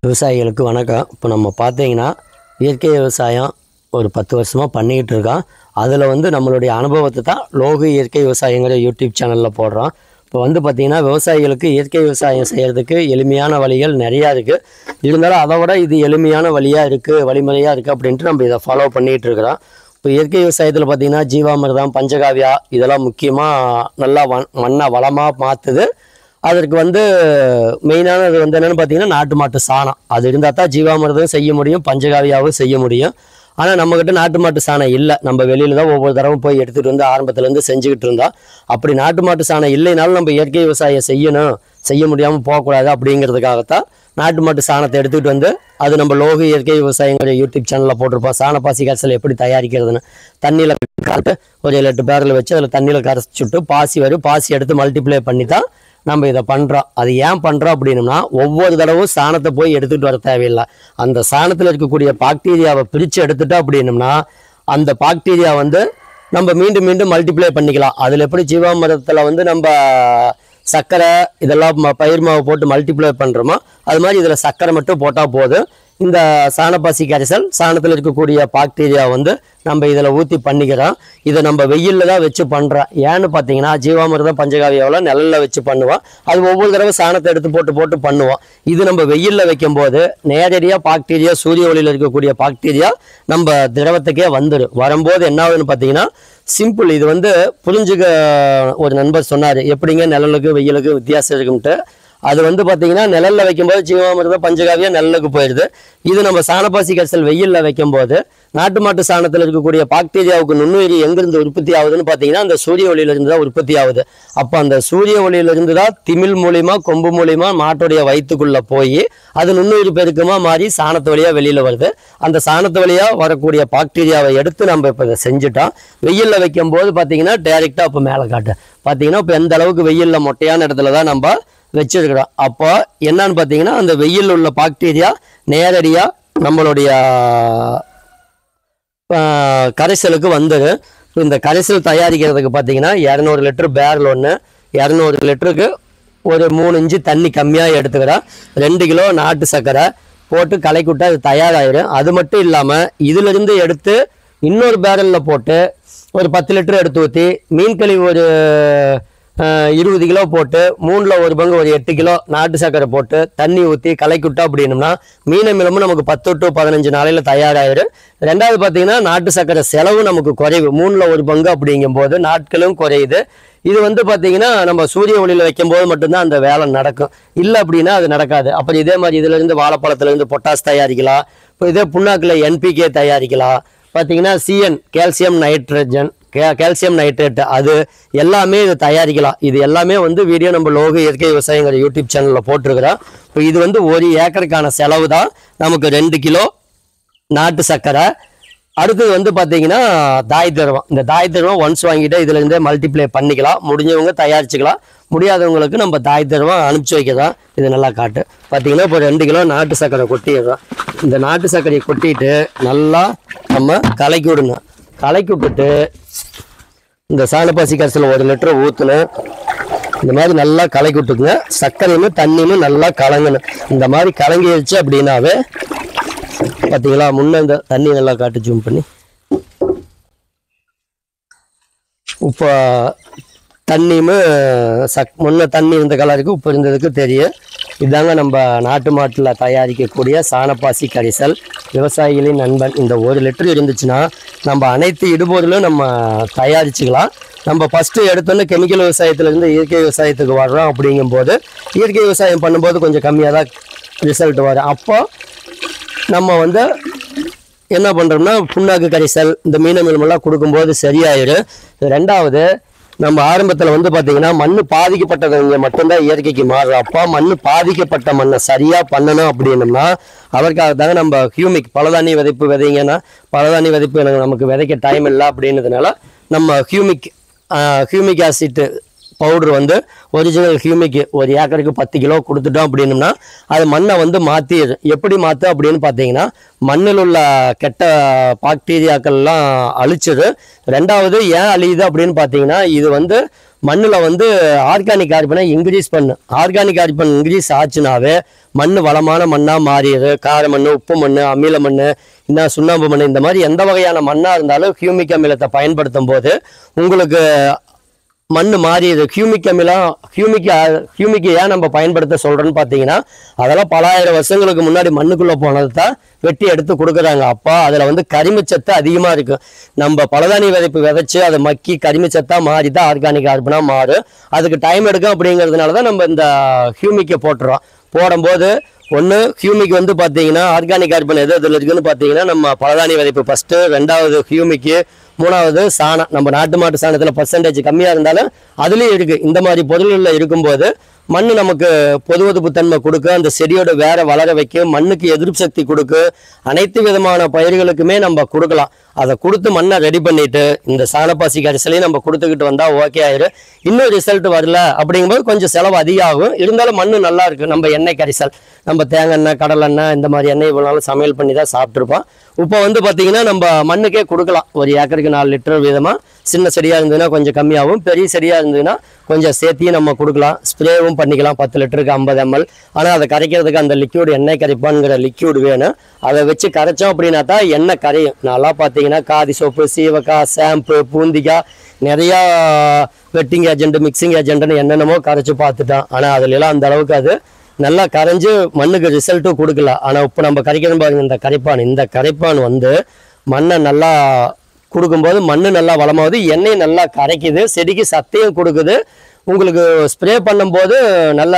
விவசாயிகளுக்கு வணக்கம். இப்போ நம்ம பார்த்தீங்கன்னா இயற்கை விவசாயம் ஒரு 10 வருஷமாக பண்ணிக்கிட்டு இருக்கோம். அதில் நம்மளுடைய அனுபவத்தை தான் லோகு இயற்கை விவசாயங்கிற யூடியூப் சேனலில் போடுறோம். இப்போ பார்த்திங்கன்னா விவசாயிகளுக்கு இயற்கை விவசாயம் செய்கிறதுக்கு எளிமையான வழிகள் நிறையா இருக்குது. இருந்தாலும் அதை விட இது எளிமையான வழியாக இருக்குது, வழிமுறையாக இருக்குது அப்படின்ட்டு நம்ம இதை ஃபாலோ பண்ணிகிட்டு இருக்கிறோம். இப்போ இயற்கை விவசாயத்தில் பார்த்திங்கன்னா ஜீவாமிர்தம், பஞ்சகாவியா இதெல்லாம் முக்கியமாக நல்லா மண்ணை வளமாக மாற்றுது. அதற்கு மெயினானது என்னென்னு பார்த்தீங்கன்னா நாட்டு மாட்டு சாணம். அது இருந்தால் தான் ஜீவாமிர்தம் செய்ய முடியும், பஞ்சகாவியாவும் செய்ய முடியும். ஆனால் நம்மக்கிட்ட நாட்டு மாட்டு சாணம் இல்லை. நம்ம வெளியில் தான் ஒவ்வொரு தடவை போய் எடுத்துகிட்டு ஆரம்பத்துலேருந்து செஞ்சுக்கிட்டு இருந்தோம். அப்படி நாட்டு மாட்டு சாணம் இல்லைனாலும் நம்ம இயற்கை விவசாயம் செய்ய முடியாமல் போகக்கூடாது அப்படிங்கிறதுக்காகத்தான் நாட்டு மாட்டு சாணத்தை எடுத்துகிட்டு அது நம்ம லோகு இயற்கை விவசாயங்கிற யூடியூப் சேனலில் போட்டிருப்போம். சாணப்பாசி கரைசல் எப்படி தயாரிக்கிறதுன்னு தண்ணியில் கலந்து ஒரு 7-8 பேரில் வச்சு அதில் தண்ணியில் கரைச்சிட்டு பாசி எடுத்து மல்டிப்ளை பண்ணி தான் நம்ம இதை பண்ணுறோம். அது ஏன் பண்ணுறோம் அப்படின்னம்னா, ஒவ்வொரு தடவும் சாணத்தை போய் எடுத்துகிட்டு வர தேவையில்லை. அந்த சாணத்தில் இருக்கக்கூடிய பாக்டீரியாவை பிரித்து எடுத்துட்டோம் அப்படின்னம்னா அந்த பாக்டீரியா நம்ம மீண்டும் மீண்டும் மல்டிப்ளை பண்ணிக்கலாம். அதில் எப்படி ஜீவாமிர்தத்தில் நம்ம சர்க்கரை இதெல்லாம் பயிர் மாவு போட்டு மல்டிப்ளை பண்ணுறோமோ அது மாதிரி இதில் சர்க்கரை மட்டும் போட்டால் போதும். இந்த சாணப்பாசி கரைசல் சாணத்தில் இருக்கக்கூடிய பாக்டீரியா நம்ம இதில் ஊற்றி பண்ணிக்கிறோம். இதை நம்ம வெயிலில் தான் வச்சு பண்ணுறோம். ஏன்னு பார்த்தீங்கன்னா ஜீவாமிர்தம் பஞ்சகாவியாவில் நிழலில் வச்சு பண்ணுவோம். அது ஒவ்வொரு தடவை சாணத்தை எடுத்து போட்டு பண்ணுவோம். இது நம்ம வெயிலில் வைக்கும்போது நேரடியாக பாக்டீரியா, சூரிய ஒளியில் இருக்கக்கூடிய பாக்டீரியா நம்ம திரவத்துக்கே வரும்போது என்ன ஆகுதுன்னு பார்த்தீங்கன்னா சிம்பிள். இது புரிஞ்சுக்க ஒரு நண்பர் சொன்னார், எப்படிங்க நிழலுக்கு வெயிலுக்கு வித்தியாசம் இருக்குன்ட்டு. அது பார்த்தீங்கன்னா நிழலில் வைக்கும்போது ஜீவாமிர்தம் பஞ்சகாவியா நிழலுக்கு போயிடுது. இது நம்ம சாணப்பாசி கரைசல் வெயிலில் வைக்கும்போது நாட்டு மாட்டு சாணத்தில் இருக்கக்கூடிய பாக்டீரியாவுக்கு நுண்ணுயிரி எங்கிருந்து உற்பத்தி ஆகுதுன்னு பார்த்தீங்கன்னா அந்த சூரிய ஒளியிலிருந்து தான் உற்பத்தி ஆகுது. அப்போ அந்த சூரிய ஒளியிலிருந்து தான் திமில் மூலிமா, கொம்பு மூலிமா மாட்டுடைய வயிற்றுக்குள்ளே போய் அது நுண்ணுயிரி பெருக்கமாக மாறி சாணத்து வழியாக வெளியில் வருது. அந்த சாணத்து வழியாக வரக்கூடிய பாக்டீரியாவை எடுத்து நம்ம இப்போ இதை செஞ்சுட்டோம். வெயிலில் வைக்கும்போது பார்த்தீங்கன்னா டைரெக்டாக இப்போ மேலே காட்டு பார்த்தீங்கன்னா இப்போ எந்த அளவுக்கு வெயிலில் மொட்டையான இடத்துல தான் நம்ம வச்சிருக்கிறோம். அப்போ என்னன்னு பார்த்தீங்கன்னா அந்த வெயில் உள்ள பாக்டீரியா நேரடியாக நம்மளுடைய கரைசலுக்கு இந்த கரைசல் தயாரிக்கிறதுக்கு பார்த்தீங்கன்னா 200 லிட்டர் பேரல் ஒன்று, 200 லிட்டருக்கு ஒரு 3 இன்ச்சு தண்ணி கம்மியாக எடுத்துக்கிறோம். 2 கிலோ நாட்டு சர்க்கரை போட்டு கலக்கிவிட்டு அது தயாராகிடும். அது மட்டும் இல்லாமல் இதிலிருந்து எடுத்து இன்னொரு பேரலில் போட்டு ஒரு 10 லிட்டர் எடுத்து ஊற்றி மீன் கழிவு ஒரு 20 கிலோ போட்டு 3ல் 1 பங்கு ஒரு 8 கிலோ நாட்டு சர்க்கரை போட்டு தண்ணி ஊற்றி கலக்கிவிட்டோம் அப்படின்னம்னா மீனமிலமும் நமக்கு 10 to 15 நாளையில் தயாராகிடும். ரெண்டாவது பார்த்தீங்கன்னா நாட்டு சர்க்கரை செலவு நமக்கு குறைவு. 3ல் 1 பங்கு அப்படிங்கும்போது நாட்களும் குறையுது. இது பார்த்தீங்கன்னா நம்ம சூரிய ஒளியில் வைக்கும்போது மட்டும்தான் அந்த வேலை நடக்கும். இல்லை அப்படின்னா அது நடக்காது. அப்புறம் இதே மாதிரி இதிலேருந்து வாழைப்பழத்துலேருந்து பொட்டாஸ் தயாரிக்கலாம். இப்போ இதே புண்ணாக்கில் NPK தயாரிக்கலாம். பார்த்தீங்கன்னா CN calcium nitrogen, calcium nitrate அது எல்லாமே இது தயாரிக்கலாம். இது எல்லாமே வீடியோ நம்ம லோகு இயற்கை விவசாயங்கிற யூடியூப் சேனலில் போட்டிருக்கிறோம். இப்போ இது 1 ஏக்கருக்கான செலவு தான் நமக்கு 2 கிலோ நாட்டு சர்க்கரை. அடுத்தது பார்த்தீங்கன்னா தாய் திரவம். இந்த தாய் திரவம் ஒன்ஸ் வாங்கிட்டு இதுலேருந்தே மல்டிப்ளை பண்ணிக்கலாம். முடிஞ்சவங்க தயாரிச்சுக்கலாம், முடியாதவங்களுக்கு நம்ம தாய் திரவம் அனுப்பிச்சி வைக்கிறோம். இது நல்லா காட்டு பார்த்தீங்கன்னா இப்போ 2 கிலோ நாட்டு சர்க்கரை கொட்டிடுறோம். இந்த நாட்டு சர்க்கரையை கொட்டிட்டு நல்லா நம்ம கலக்கி விடணும். கலக்கி விட்டுட்டு இந்த சாணப்பாசி கரைசல் 1 லிட்டர் ஊற்றணும். இந்த மாதிரி நல்லா கலக்கி விட்டுக்குங்க. சர்க்கரையும் தண்ணியும் நல்லா கலங்கணும். இந்த மாதிரி கலங்கிடுச்சு அப்படின்னாவே பார்த்தீங்களா முன்ன இந்த தண்ணி நல்லா காட்டு ஜூம் பண்ணி இப்போ தண்ணியும் முன்ன தண்ணி இருந்த கலருக்கு உப்பு இருந்ததுக்கு தெரியும். இதாங்க நம்ம நாட்டு மாட்டில் தயாரிக்கக்கூடிய சாணப்பாசி கரைசல், விவசாயிகளின் நண்பன். இந்த 1 லிட்டர் இருந்துச்சுன்னா நம்ம அனைத்து இடுபொருளும் நம்ம தயாரிச்சுக்கலாம். நம்ம ஃபஸ்ட்டு எடுத்தோன்னே கெமிக்கல் விவசாயத்துலேருந்து இயற்கை விவசாயத்துக்கு வர்றோம். அப்படிங்கும்போது இயற்கை விவசாயம் பண்ணும்போது கொஞ்சம் கம்மியாக தான் ரிசல்ட் வரும். அப்போ நம்ம என்ன பண்ணுறோம்னா புண்ணாக்கு கரைசல் இந்த மீனமிலமெல்லாம் கொடுக்கும்போது சரியாயிடும். ரெண்டாவது நம்ம ஆரம்பத்தில் பார்த்தீங்கன்னா மண் பாதிக்கப்பட்டவங்க மட்டும்தான் இயற்கைக்கு மாறுறோம். அப்போ மண் பாதிக்கப்பட்ட மண்ணை சரியாக பண்ணணும் அப்படின்னம்னா அதற்காக தாங்க நம்ம ஹியூமிக் பலதானிய விதைப்பு விதைங்கன்னா பலதானிய விதைப்பு நமக்கு விதைக்க டைம் இல்லை அப்படின்றதுனால நம்ம humic acid powder original humic 1 ஏக்கருக்கு 10 கிலோ கொடுத்துட்டோம் அப்படின்னம்னா அது மண்ணை மாற்றிடுது. எப்படி மாற்று அப்படின்னு பார்த்தீங்கன்னா மண்ணில் உள்ள கெட்ட பாக்டீரியாக்கள்லாம் அழிச்சிடு. ரெண்டாவது ஏன் அழியுது அப்படின்னு பார்த்தீங்கன்னா இது மண்ணில் வந்து ஆர்கானிக் கார்பனை இன்க்ரீஸ் பண்ணு. ஆர்கானிக் கார்பன் இன்க்ரீஸ் ஆச்சுனாவே மண் வளமான மண்ணாக மாறிடுது. கார மண், உப்பு மண், அமில மண், இன்னும் சுண்ணாம்பு மண், இந்த மாதிரி எந்த வகையான மண்ணாக இருந்தாலும் ஹியூமிக் அமிலத்தை பயன்படுத்தும் போது உங்களுக்கு மண் மாறிடுது. ஹியூமிக்கு ஏன் நம்ம பயன்படுத்த சொல்கிறோன்னு பார்த்தீங்கன்னா, அதெல்லாம் பல ஆயிரம் வருஷங்களுக்கு முன்னாடி மண்ணுக்குள்ளே போனது தான் வெட்டி எடுத்து கொடுக்குறாங்க. அப்போ அதில் வந்து கரிமச்சத்து அதிகமாக இருக்குது. நம்ம பலதானிய விதைப்பு விதைச்சி அதை மக்கி கரிமச்சத்தாக மாறி தான் ஆர்கானிக் கார்பனாக மாறும். அதுக்கு டைம் எடுக்கும். அப்படிங்கிறதுனால தான் நம்ம இந்த ஹியூமிக்கை போட்டுறோம். போடும்போது ஒன்று ஹியூமிக் வந்து பார்த்தீங்கன்னா ஆர்கானிக் கார்பன் எது இதில் இருக்குதுன்னு பார்த்தீங்கன்னா, நம்ம பலதானிய விதைப்பு ஃபஸ்ட்டு, 2வது ஹியூமிக்கு, 3வது சாணம். நம்ம நாட்டு மாட்டு சாணத்தில் % கம்மியாக இருந்தாலும் அதுலேயும் இருக்குது. இந்த மாதிரி பொருள்களில் இருக்கும்போது மண் நமக்கு பொதுவதுப்பு தன்மை கொடுக்கும். அந்த செடியோட வேற வளர வைக்கும். மண்ணுக்கு எதிர்ப்பு சக்தி கொடுக்கும். அனைத்து விதமான பயிர்களுக்குமே நம்ம கொடுக்கலாம். அதை கொடுத்து மண்ணை ரெடி பண்ணிட்டு இந்த சாணப்பாசி கரிசலையும் நம்ம கொடுத்துக்கிட்டு வந்தால் ஓகே ஆயிரும். இன்னும் ரிசல்ட் வரல அப்படிங்கும்போது கொஞ்சம் செலவு அதிகம் ஆகும். இருந்தாலும் மண் நல்லா இருக்குது. நம்ம எண்ணெய் கரிசல், நம்ம தேங்காய் எண்ணெய், கடலை எண்ணெய், இந்த மாதிரி எண்ணெய் இவ்வளோ சமையல் பண்ணி தான் சாப்பிட்ருப்போம். இப்போ வந்து பார்த்திங்கன்னா நம்ம மண்ணுக்கே கொடுக்கலாம். ஒரு ஏக்கருக்கு 4 லிட்டர் வீதமாக. சின்ன செடியாக இருந்ததுன்னா கொஞ்சம் கம்மியாகும். பெரிய செடியாக இருந்ததுன்னா கொஞ்சம் சேர்த்தியும் நம்ம கொடுக்கலாம். ஸ்ப்ரேவும் பண்ணிக்கலாம் 10 லிட்டருக்கு 50 ml. ஆனால் அதை கரைக்கிறதுக்கு அந்த லிக்யூடு, எண்ணெய் கரைப்பான்ங்கிற லிக்யூடு வேணும். அதை வச்சு கரைச்சோம் அப்படின்னா தான் எண்ணெய் கரையும். நல்லா பார்த்தீங்கன்னா காதி சோப்பு, சீவக்காய், ஷாம்பு, பூந்திக்காய், நிறையா வெட்டிங் ஏஜென்ட், மிக்சிங் ஏஜென்ட்னு என்னென்னமோ கரைச்சி பார்த்துட்டோம். ஆனால் அதுலலாம் அந்த அளவுக்கு அது நல்லா கரைஞ்சி மண்ணுக்கு ரிசல்ட்டும் கொடுக்கல. ஆனால் இப்போ நம்ம கரைக்கணும் பாருங்க, இந்த கரைப்பான் வந்து மண்ணை நல்லா கொடுக்கும்போது மண் நல்லா வளமாகுது, எண்ணெய் நல்லா கரைக்குது, செடிக்கு சத்தையும் கொடுக்குது. உங்களுக்கு ஸ்ப்ரே பண்ணும்போது நல்ல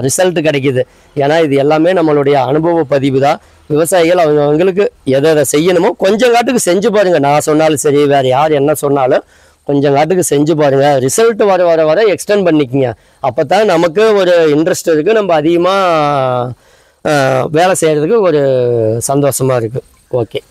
ரிசல்ட் கிடைக்குது. ஏன்னா இது எல்லாமே நம்மளுடைய அனுபவ பதிவு தான். விவசாயிகள் அவங்களுக்கு எதை செய்யணுமோ கொஞ்சம் காட்டுக்கு செஞ்சு பாருங்கள். நான் சொன்னாலும் சரி, வேறு யார் என்ன சொன்னாலும் கொஞ்சம் காட்டுக்கு செஞ்சு பாருங்கள். ரிசல்ட் வர வர வர எக்ஸ்டெண்ட் பண்ணிக்கங்க. அப்போ தான் நமக்கு ஒரு இன்ட்ரெஸ்ட் இருக்குது. நம்ம அதிகமாக வேலை செய்கிறதுக்கு ஒரு சந்தோஷமாக இருக்குது. ஓகே.